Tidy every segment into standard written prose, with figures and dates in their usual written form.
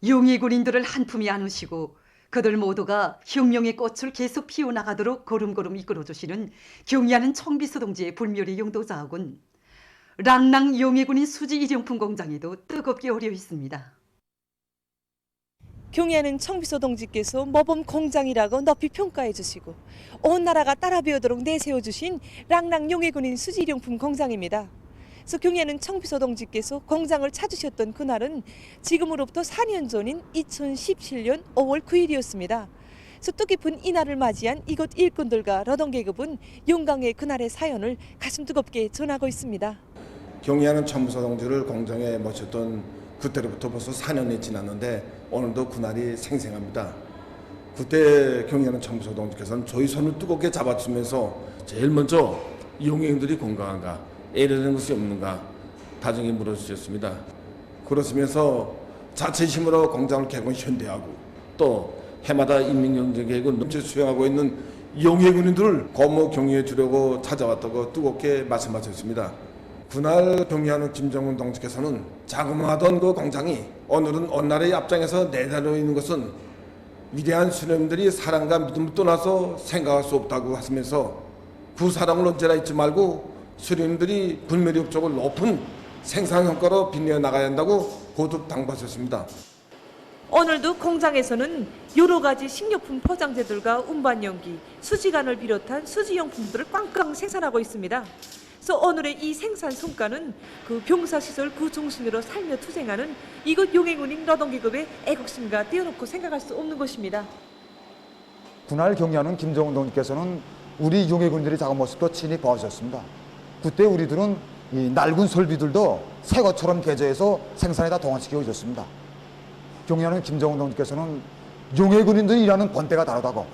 용의 군인들을 한품에 안으시고 그들 모두가 혁명의 꽃을 계속 피워나가도록 걸음걸음 이끌어주시는 경의하는 청비서 동지의 불멸의 용도자하군 랑랑 용의 군인 수지 일용품 공장에도 뜨겁게 어려 있습니다. 경의하는 청비서 동지께서 모범 공장이라고 높이 평가해 주시고 온 나라가 따라 배우도록 내세워 주신 랑랑 용해군인 수지일용품 공장입니다. 그래서 경의하는 청비서 동지께서 공장을 찾으셨던 그날은 지금으로부터 4년 전인 2017년 5월 9일이었습니다. 그래서 뜻깊은 이날을 맞이한 이곳 일꾼들과 노동계급은 용강의 그날의 사연을 가슴 뜨겁게 전하고 있습니다. 경의하는 청비서 동지를 공장에 모셨던 그때로부터 벌써 4년이 지났는데 오늘도 그날이 생생합니다. 그때 경의하는 청비서 동지께서는 저희 손을 뜨겁게 잡아주면서 제일 먼저 용행들이 건강한가, 애려는 것이 없는가 다정히 물어주셨습니다. 그러시면서 자체 힘으로 공장을 개건 현대하고 또 해마다 인민경제계획을 넘쳐 수행하고 있는 용해군인들을 고모 경의해 주려고 찾아왔다고 뜨겁게 말씀하셨습니다. 그날 경의하는 김정은 동지께서는 자그마하던 그 공장이 오늘은 온나라의 앞장에서 내달려 있는 것은 위대한 수령들이 사랑과 믿음을 떠나서 생각할 수 없다고 하시면서 그 사랑을 언제나 잊지 말고 수령들이 불멸의 업적을 높은 생산성과로 빛내어 나가야 한다고 거듭 당부하셨습니다. 오늘도 공장에서는 여러 가지 식료품 포장재들과 운반용기, 수지관을 비롯한 수지용품들을 꽝꽝 생산하고 있습니다. 그래서 오늘의 이 생산 성과는 그 병사시설 그 중심으로 살며 투쟁하는 이곳 용해군인 노동계급의 애국심과 떼어놓고 생각할 수 없는 것입니다. 그날 경의하는 김정은 동지께서는 우리 용해군들의 작은 모습도 친히 봐주셨습니다. 그때 우리들은 이 낡은 설비들도 새 것처럼 개조해서 생산에다 동원시켜 주셨습니다. 경의하는 김정은 동지께서는 용해군인들이 일하는 본때가 다르다고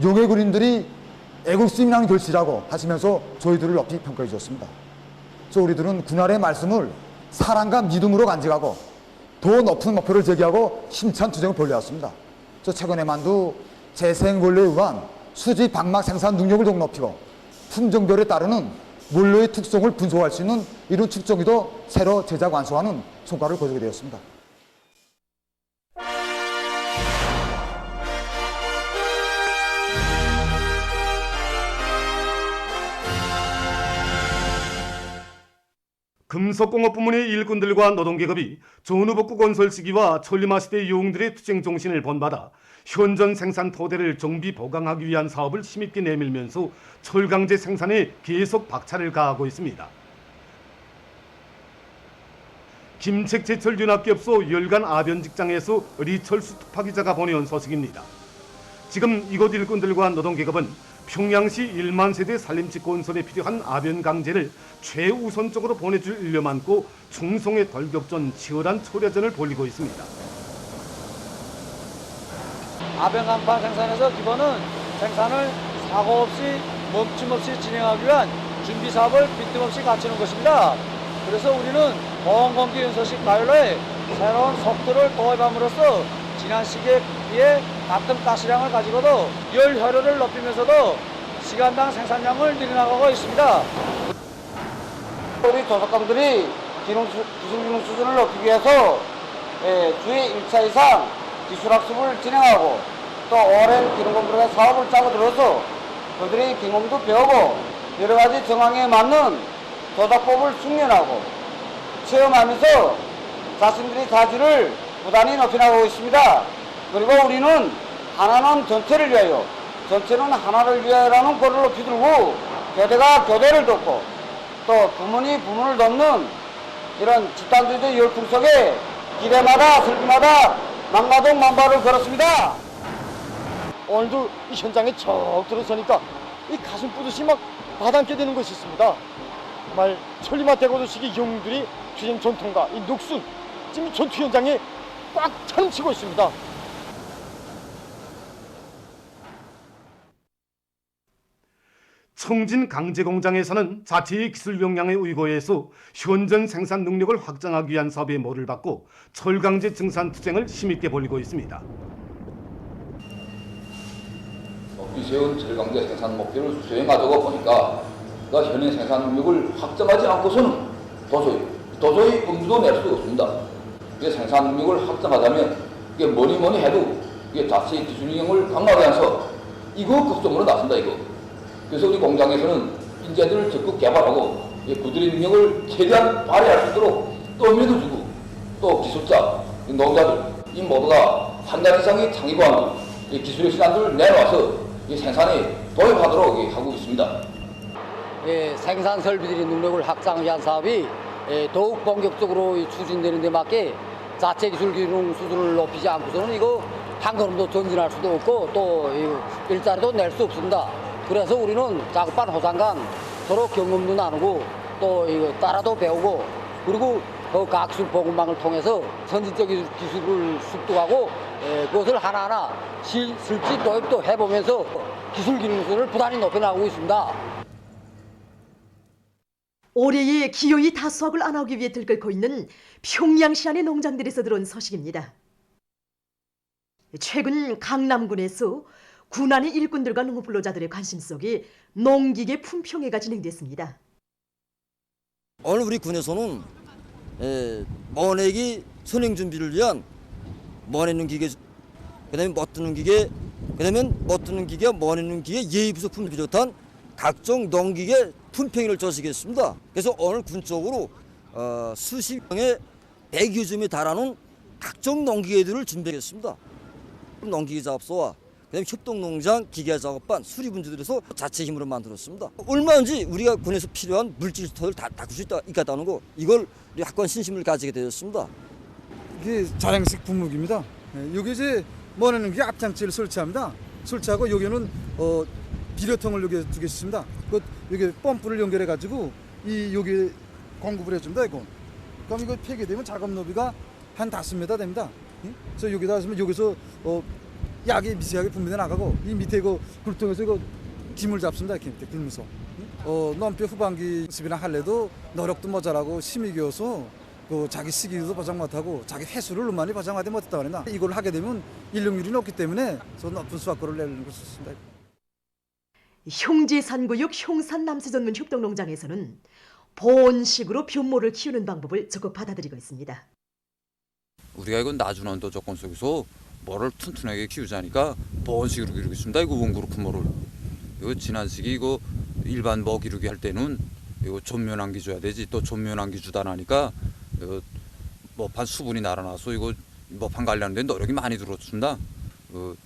용해군인들이 애국심이 난 결실이라고 하시면서 저희들을 높이 평가해 주셨습니다. 그래서 우리들은 그날의 말씀을 사랑과 믿음으로 간직하고 더 높은 목표를 제기하고 힘찬 투쟁을 벌여왔습니다. 저 최근에만도 재생 원료에 의한 수지 방막 생산 능력을 더 높이고 품종별에 따르는 원료의 특성을 분석할 수 있는 이런 측정기도 새로 제작 완수하는 성과를 거두게 되었습니다. 금속공업 부문의 일꾼들과 노동계급이 전후복구 건설 시기와 천리마시대 용들의 투쟁 정신을 본받아 현존 생산 토대를 정비 보강하기 위한 사업을 힘있게 내밀면서 철강제 생산에 계속 박차를 가하고 있습니다. 김책제철윤합기업소 열간 아변 직장에서 리철수 특파기자가 보내온 소식입니다. 지금 이곳 일꾼들과 노동계급은 평양시 1만 세대 산림지 건설에 필요한 아변 강제를 최우선적으로 보내줄 일념 안고 충성의 돌격전 치열한 초려전을 벌이고 있습니다. 아변 간판 생산에서 기본은 생산을 사고 없이 멈춤없이 진행하기 위한 준비 사업을 빈틈없이 갖추는 것입니다. 그래서 우리는 공공기 연소식 가열로에 새로운 속도를 도입함으로써 지난 시기에 비해 같은 가스량을 가지고도 열 효율을 높이면서도 시간당 생산량을 늘려나가고 있습니다. 우리 조석감들이 기술기능 수준을 높이기 위해서 주에 1차 이상 기술학습을 진행하고 또 오랜 기능공부의 사업을 짜고 들어서 그들이 기능도 배우고 여러 가지 정황에 맞는 조작법을 숙련하고 체험하면서 자신들의 자질을 부단히 높여나가고 있습니다. 그리고 우리는 하나는 전체를 위하여, 전체는 하나를 위하여라는 고를 높이 들고 교대가 교대를 돕고 또 부문이 부문을 돕는 이런 집단주의적 열풍 속에 기대마다 슬픔마다 망가동 만발을 걸었습니다. 오늘도 이 현장에 척 들어서니까 이 가슴 뿌듯이 막 받아안게 되는 것이 있습니다. 정말 천리마 대고도식의 영웅들이 투쟁 전통과 이 녹슨 지금 전투 현장에 꽉 차림치고 있습니다. 청진 강제공장에서는 자체의 기술 역량에 의거해서 현존 생산 능력을 확장하기 위한 사업에 모를 받고 철강제 증산 투쟁을 힘있게 벌이고 있습니다. 높이 세운 철강제 생산 목표를 수행하다가 보니까 현행 생산 능력을 확장하지 않고서는 도저히 엄두도 낼 수 없습니다. 이게 생산 능력을 확장하자면 이게 뭐니 해도 이게 자체 기술력을 강화하면서 이거 극적으로 나선다 이거. 그래서 우리 공장에서는 인재들을 적극 개발하고 그들의 능력을 최대한 발휘할 수 있도록 또 의미도 주고 또 기술자, 노동자들 이 모두가 한 달 이상의 창의과학, 기술의 시간들을 내놓아서 생산에 도입하도록 하고 있습니다. 생산 설비들의 능력을 확장하기 위한 사업이 더욱 본격적으로 추진되는 데 맞게 자체 기술 기능 수준을 높이지 않고서는 이거 한 걸음도 전진할 수도 없고 또 일자리도 낼 수 없습니다. 그래서 우리는 작업반 호장간 서로 경험도 나누고 또 이거 따라도 배우고 그리고 각 기술 보급망을 통해서 선진적인 기술을 습득하고 그것을 하나하나 실질 도입도 해보면서 기술 기능 수준을 부단히 높여나가고 있습니다. 올해에 기어이 다수확을 안 하기 위해 들끓고 있는 평양시 안의 농장들에서 들어온 소식입니다. 최근 강남군에서 군안의 일꾼들과 농업근로자들의 관심 속에 농기계 품평회가 진행됐습니다. 오늘 우리 군에서는 머내기 선행 준비를 위한 머내는 기계, 그다음에 멋드는 기계, 그다음에 멋드는 기계와 머내는 기계 예의 부속품을 비롯한 각종 농기계 품평회를 저지겠습니다. 그래서 오늘 군 쪽으로 수십 명의 100여 점에 달하는 각종 농기계들을 준비하겠습니다. 농기계 작업소와 그다음에 협동농장 기계작업반 수리분들에서 자체 힘으로 만들었습니다. 얼마든지 우리가 군에서 필요한 물질터를 다 닦을 수 있다는 거, 이걸 우리 학관 신심을 가지게 되었습니다. 이게 자량식 분무기입니다. 여기 이제 머내는 게 앞장치를 설치합니다. 설치하고 여기는 비료통을 여기 두겠습니다. 여기 펌프를 연결해 가지고 여기 공급을 해줍니다. 이거. 그럼 이거 폐기되면 작업 너비가 한 5m 됩니다. 그래서 여기다 하시면 여기서 약이 미세하게 분비돼 나가고 이 밑에 이거 굴통에서 이거 김을 잡습니다. 이렇게 밑에 굴면서. 넘뼈 후반기 습이나 할래도 노력도 모자라고 힘이 겨워서 자기 시기도 보장 못하고 자기 해수를 많이 보장하지 못했다 그러나 이걸 하게 되면 일용률이 높기 때문에 저 높은 수확거를 내는 것을 씁니다. 형제산구역 형산 남새 전문 협동농장에서는 보온식으로 변모를 키우는 방법을 적극 받아들이고 있습니다. 우리가 이건 낮은 온도 조건 속에서 뭐를 튼튼하게 키우자니까 보온식으로 기르고 있습니다. 이거 원그룹 모를. 이거 진한식이 이거 일반 먹 기르기 할 때는 이거 전면환기 줘야 되지. 또 전면환기 주다 나니까 이거 뭐판 수분이 날아나서 이거 뭐판 관리하는데 노력이 많이 들었습니다.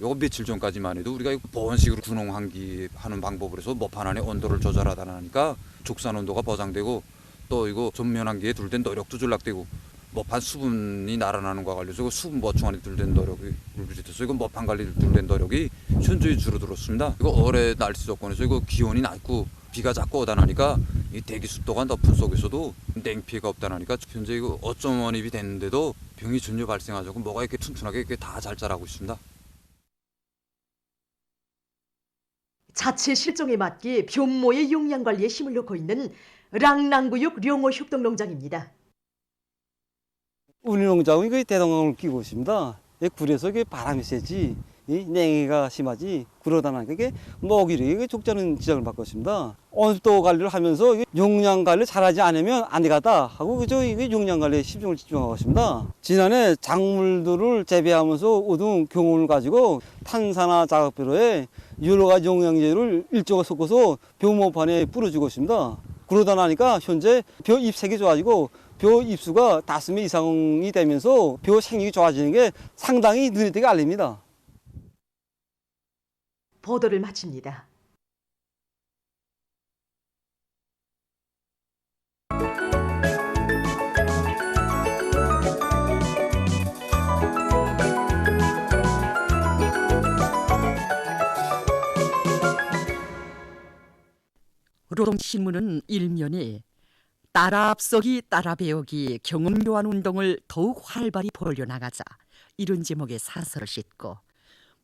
요거 며칠 전까지만 해도 우리가 보온식으로 분홍환기 하는 방법으로 해서 뭐판 안에 온도를 조절하다 나니까 죽산 온도가 보장되고 또 이거 전면환기에 둘 때 노력도 전락되고 뭐판 수분이 날아나는 거와 관련해서 수분 보충안에 둘된 노력이 비롯해서 이거 뭐판 관리를 둘된 노력이 현저히 줄어들었습니다. 이거 올해 날씨 조건에서 이거 기온이 낮고 비가 자꾸 오다 나니까 이 대기 습도가 높은 속에서도 냉피해가 없다 나니까 현재 이거 어쩜 원입이 됐는데도 병이 전혀 발생하지 않고 뭐가 이렇게 튼튼하게 이렇게 다 잘 자라고 있습니다. 자체 실종에 맞게 변모의 용량 관리에 힘을 놓고 있는 랑랑구역 룡호협동농장입니다. 우리 농장은 그 대동강을 끼고 있습니다. 굴에서 이게 바람이 세지, 냉해가 심하지, 그러다 나니까 이게 먹이를 족자는 지적을 받고 있습니다. 온습도 관리를 하면서 용량 관리를 잘하지 않으면 안 되겠다 하고 이게 용량 관리에 집중을 집중하고 있습니다. 지난해 작물들을 재배하면서 얻은 경험을 가지고 탄산화 작업비료에 여러 가지 영양제를 일정하게 섞어서 벼모판에 뿌려주고 있습니다. 그러다 나니까 현재 벼 잎색이 좋아지고 벼 잎수가 5매 이상이 되면서 벼 생육이 좋아지는 게 상당히 눈에 띄게 알립니다. 보도를 마칩니다. 노동신문은 일면에 따라 앞서기 따라 배우기 경험 교환 운동을 더욱 활발히 벌여나가자 이런 제목의 사설을 싣고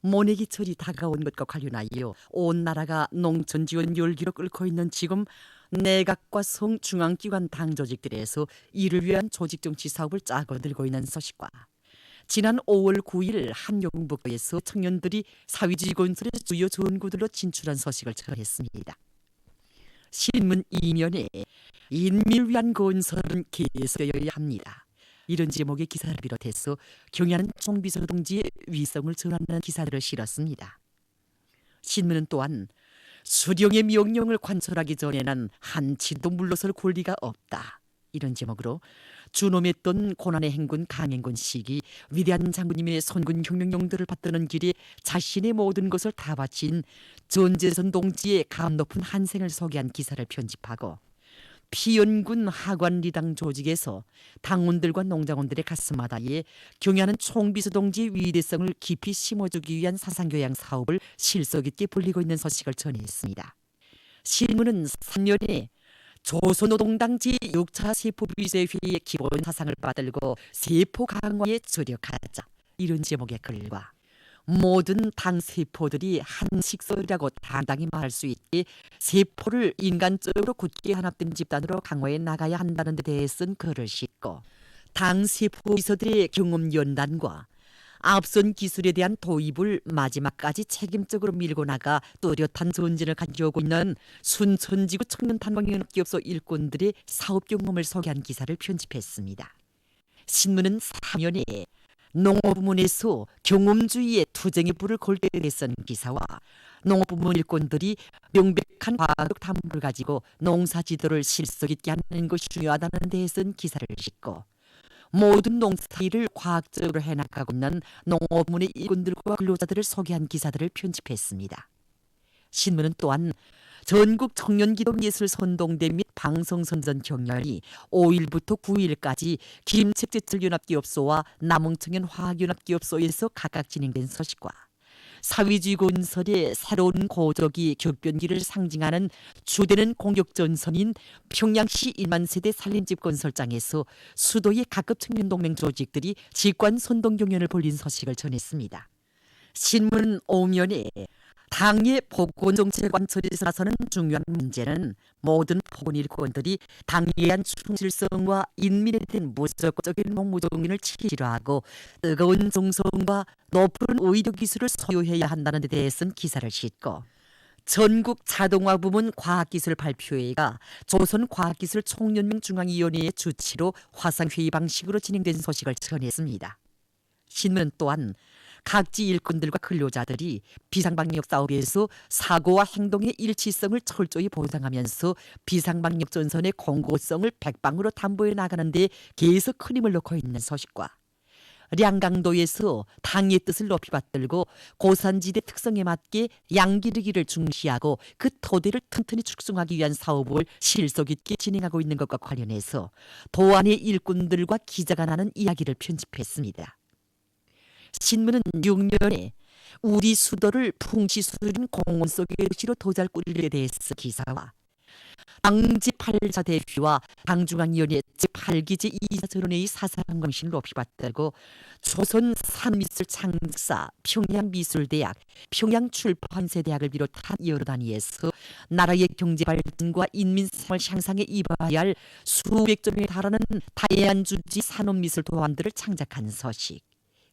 모내기철이 다가온 것과 관련하여 온 나라가 농촌 지원 열기로 끓고 있는 지금 내각과 성중앙기관 당조직들에서 이를 위한 조직정치 사업을 짜고 들고 있는 소식과 지난 5월 9일 한용북도에서 청년들이 사회주의 건설의 주요 전구들로 진출한 소식을 전했습니다. 신문 이면에 인민을 위한 건설은 계속되어야 합니다. 이런 제목의 기사를 비롯해서 경야는 총비서 동지의 위성을 전하는 기사들을 실었습니다. 신문은 또한 수령의 명령을 관철하기 전에는 한치도 물러설 권리가 없다. 이런 제목으로 준엄했던 고난의 행군 강행군 시기 위대한 장군님의 선군 혁명용도를 받드는 길에 자신의 모든 것을 다 바친 전재선 동지의 감 높은 한생을 소개한 기사를 편집하고 피연군 하관리당 조직에서 당원들과 농장원들의 가슴마다에 경야는 총비서 동지의 위대성을 깊이 심어주기 위한 사상교양 사업을 실속 있게 불리고 있는 소식을 전했습니다. 신문은 3년에 조선노동당 제6차 세포비제회의 기본 사상을 받들고 세포 강화에 주력하자 이런 제목의 글과 모든 당 세포들이 한 식소리라고 당당히 말할 수 있게 세포를 인간적으로 굳게 한합된 집단으로 강화해 나가야 한다는 데 대해 쓴 글을 싣고 당 세포 비서들의 경험 연단과 앞선 기술에 대한 도입을 마지막까지 책임적으로 밀고 나가 뚜렷한 전진을 가져오고 있는 순천지구 청년탄광연합기업소 일꾼들의 사업 경험을 소개한 기사를 편집했습니다. 신문은 3년에 농업부문에서 경험주의의 투쟁의 불을 걸 때 내쓴 기사와 농업부문 일꾼들이 명백한 과학적 탐구를 가지고 농사지도를 실속 있게 하는 것이 중요하다는 데에 쓴 기사를 싣고 모든 농사일을 과학적으로 해나가고 있는 농업부문의 일꾼들과 근로자들을 소개한 기사들을 편집했습니다. 신문은 또한 전국 청년기동예술선동대 및 방송선전 경연이 5일부터 9일까지 김책제철연합기업소와 남흥청년화학연합기업소에서 각각 진행된 소식과 사회주의 건설의 새로운 고적이 격변기를 상징하는 주되는 공격전선인 평양시 1만 세대 살림집 건설장에서 수도의 각급 청년동맹 조직들이 직관 선동 경연을 벌린 소식을 전했습니다. 신문은 오면에 당의 복원정책 관철에서 나서는 중요한 문제는 모든 복원 일꾼들이 당에 대한 충실성과 인민에 대한 무조건적인 목무종인을 치료하고 뜨거운 정성과 높은 의료 기술을 소유해야 한다는 데 대해 쓴 기사를 싣고 전국 자동화 부문 과학기술 발표회가 조선과학기술 총연맹 중앙위원회의 주치로 화상회의 방식으로 진행된 소식을 전했습니다. 신문 또한 각지 일꾼들과 근로자들이 비상방역 사업에서 사고와 행동의 일치성을 철저히 보장하면서 비상방역 전선의 공고성을 백방으로 담보해 나가는 데 계속 큰 힘을 놓고 있는 소식과 량강도에서 당의 뜻을 높이 받들고 고산지대 특성에 맞게 양기르기를 중시하고 그 토대를 튼튼히 축성하기 위한 사업을 실속 있게 진행하고 있는 것과 관련해서 도안의 일꾼들과 기자가 나눈 이야기를 편집했습니다. 신문은 6년에 우리 수도를 풍시수린 공원 속의 도시로 도잘꾸리에 대해서 기사와 당 제8자 대표와 당중앙위원회 제8기 제2자 전원회의 사상광신을 높이 받들고 조선 산미술 창작사 평양미술대학, 평양출판세대학을 비롯한 여러 단위에서 나라의 경제발전과 인민생활 향상에 입어야 할 수백 점에 달하는 다양한 주지 산업미술 도안들을 창작한 소식,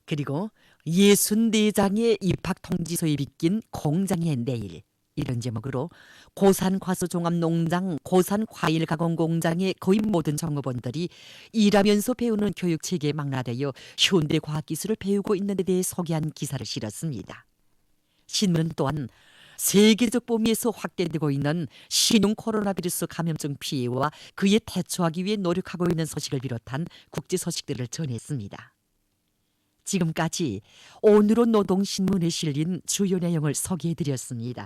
그리고 64장의 입학통지서에 비낀 공장의 내일, 이런 제목으로 고산과수종합농장, 고산과일가공공장의 거의 모든 종업원들이 일하면서 배우는 교육체계에 망라되어 현대과학기술을 배우고 있는 데 대해 소개한 기사를 실었습니다. 신문은 또한 세계적 범위에서 확대되고 있는 신종 코로나 비루스 감염증 피해와 그에 대처하기 위해 노력하고 있는 소식을 비롯한 국제 소식들을 전했습니다. 지금까지 오늘은 노동신문에 실린 주요 내용을 소개해드렸습니다.